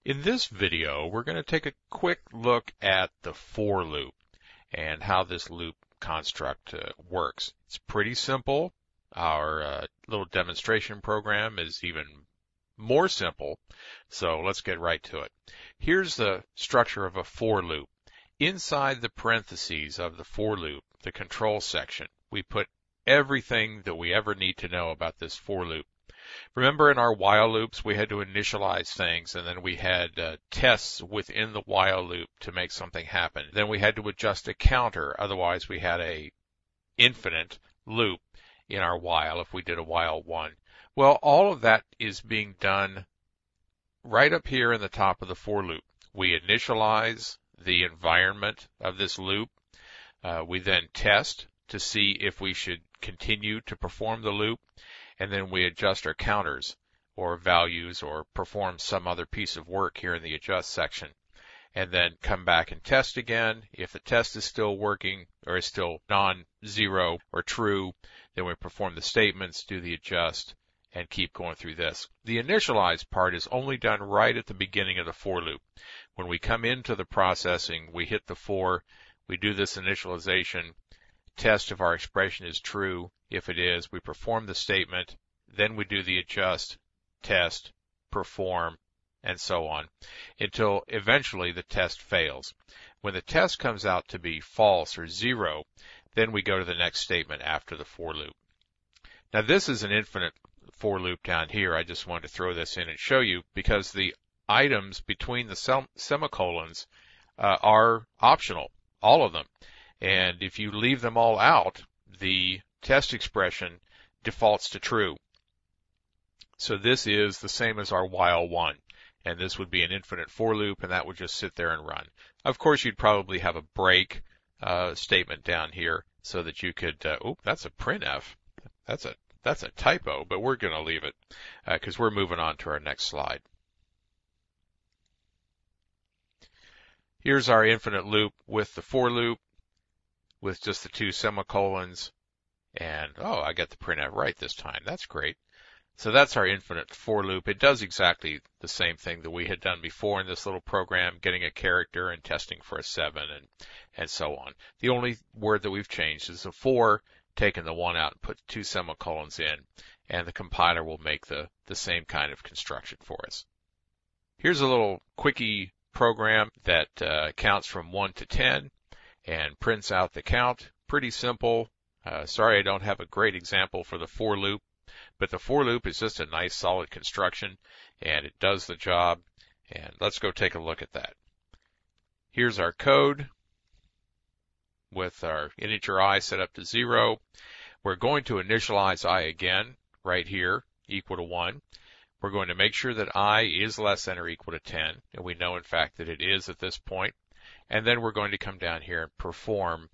In this video, we're going to take a quick look at the for loop and how this loop construct works. It's pretty simple. Our little demonstration program is even more simple, so let's get right to it. Here's the structure of a for loop. Inside the parentheses of the for loop, the control section, we put everything that we ever need to know about this for loop. Remember in our while loops, we had to initialize things, and then we had tests within the while loop to make something happen. Then we had to adjust a counter, otherwise we had a infinite loop in our while if we did a while one. Well, all of that is being done right up here in the top of the for loop. We initialize the environment of this loop. We then test to see if we should continue to perform the loop. And then we adjust our counters or values or perform some other piece of work here in the adjust section. And then come back and test again. If the test is still working or is still non-zero or true, then we perform the statements, do the adjust, and keep going through this. The initialize part is only done right at the beginning of the for loop. When we come into the processing, we hit the for, we do this initialization, test if our expression is true. If it is, we perform the statement, then we do the adjust, test, perform, and so on, until eventually the test fails. When the test comes out to be false or zero, then we go to the next statement after the for loop. Now this is an infinite for loop down here. I just wanted to throw this in and show you because the items between the semicolons are optional, all of them. And if you leave them all out, the test expression defaults to true. So this is the same as our while one. And this would be an infinite for loop, and that would just sit there and run. Of course, you'd probably have a break statement down here so that you could, that's a printf. That's a typo, but we're going to leave it because we're moving on to our next slide. Here's our infinite loop with the for loop, with just the two semicolons, and I got the printf right this time. That's great. So that's our infinite for loop. It does exactly the same thing that we had done before in this little program, getting a character and testing for a 7 and so on. The only word that we've changed is the for, taking the one out and put two semicolons in, and the compiler will make the same kind of construction for us. Here's a little quickie program that counts from 1 to 10. And prints out the count. Pretty simple. Sorry I don't have a great example for the for loop, but the for loop is just a nice solid construction and it does the job. And let's go take a look at that. Here's our code with our integer I set up to 0. We're going to initialize I again right here, equal to 1. We're going to make sure that I is less than or equal to 10, and we know in fact that it is at this point. And then we're going to come down here and perform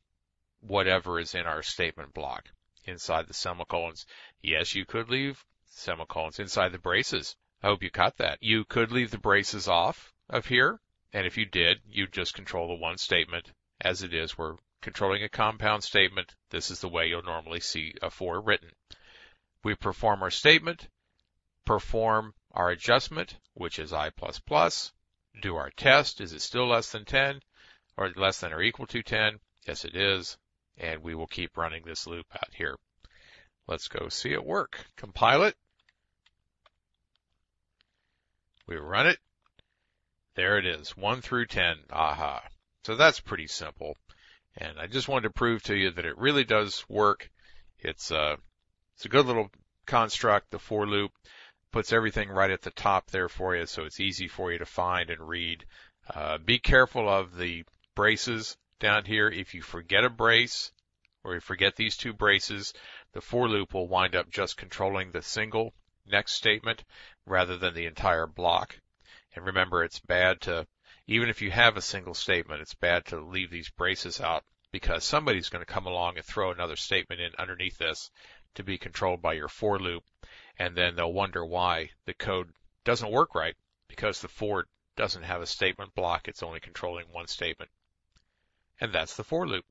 whatever is in our statement block inside the semicolons. Yes, you could leave semicolons inside the braces. I hope you caught that. You could leave the braces off of here. And if you did, you'd just control the one statement as it is. We're controlling a compound statement. This is the way you'll normally see a for written. We perform our statement, perform our adjustment, which is I++, do our test. Is it still less than 10? Or less than or equal to 10? Yes, it is. And we will keep running this loop out here. Let's go see it work. Compile it. We run it. There it is, 1 through 10. Aha. So that's pretty simple. And I just wanted to prove to you that it really does work. It's a good little construct, the for loop. Puts everything right at the top there for you, so it's easy for you to find and read. Be careful of the braces down here. If you forget a brace or you forget these two braces, the for loop will wind up just controlling the single next statement rather than the entire block. And remember, it's bad to, even if you have a single statement, it's bad to leave these braces out because somebody's going to come along and throw another statement in underneath this to be controlled by your for loop. And then they'll wonder why the code doesn't work right because the for doesn't have a statement block. It's only controlling one statement. And that's the for loop.